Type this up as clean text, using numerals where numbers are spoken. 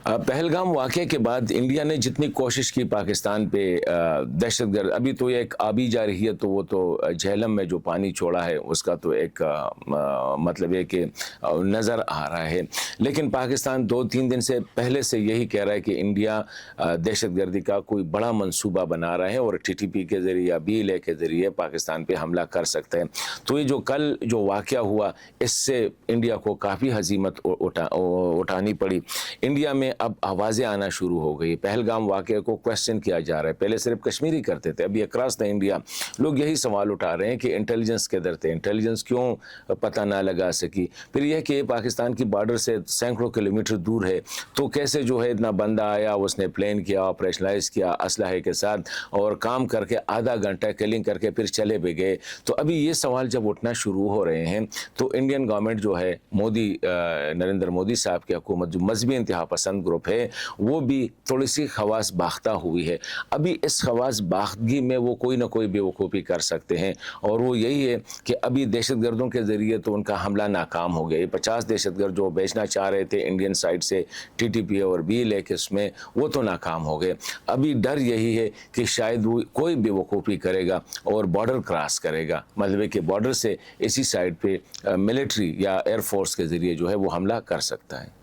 پہلگام واقعے کے بعد انڈیا نے جتنی کوشش کی پاکستان پہ دہشت گرد، ابھی تو یہ ایک آبی جا رہی ہے تو وہ تو جہلم میں جو پانی چھوڑا ہے اس کا تو ایک مطلب ہے کہ نظر آ رہا ہے، لیکن پاکستان 2-3 دن سے پہلے سے یہی کہہ رہا ہے کہ انڈیا دہشت گردی کا کوئی بڑا منصوبہ بنا رہا ہے اور ٹی ٹی پی کے ذریعے یا بی ایل اے کے ذریعے پاکستان پہ حملہ کر سکتے ہیں۔ تو یہ جو کل جو واقعہ ہوا اس سے انڈیا کو کافی ہزیمت اٹھانی پڑی۔ انڈیا میں اب آوازیں آنا شروع ہو گئی، پہلگام واقعے کو کویسچن کیا جا رہا ہے، پہلے صرف کشمیری کرتے تھے، ابھی اکراس دا انڈیا لوگ یہی سوال اٹھا رہے ہیں کہ انٹیلیجنس کدھر تھے، انٹیلیجنس کیوں پتہ نہ لگا سکی، پھر یہ کہ پاکستان کی بارڈر سے سینکڑوں کلومیٹر دور ہے تو کیسے جو ہے اتنا بندہ آیا، اس نے پلین کیا، آپریشنلائز کیا اسلحے کے ساتھ اور کام کر کے آدھا گھنٹہ کلنگ کر کے پھر چلے بھی گئے۔ تو ابھی یہ سوال جب اٹھنا شروع ہو رہے ہیں تو انڈین گورنمنٹ جو ہے نریندر مودی صاحب کی حکومت جو مذہبی انتہا پسند گروپ ہے وہ بھی تھوڑی سی خواص باختہ ہوئی ہے۔ ابھی اس خواص باختگی میں وہ کوئی نہ کوئی بے وقوفی کر سکتے ہیں اور وہ یہی ہے کہ ابھی دہشت گردوں کے ذریعے تو ان کا حملہ ناکام ہو گیا، یہ 50 دہشت گرد جو بیچنا چاہ رہے تھے انڈین سائڈ سے ٹی ٹی پی اور بی ایل اے کے اس میں وہ تو ناکام ہو گئے۔ ابھی ڈر یہی ہے کہ شاید وہ کوئی بے وقوفی کرے گا اور بارڈر کراس کرے گا، مطلب کہ بارڈر سے اسی سائڈ پہ ملٹری یا ایئر فورس کے ذریعے جو ہے وہ حملہ کر سکتا ہے۔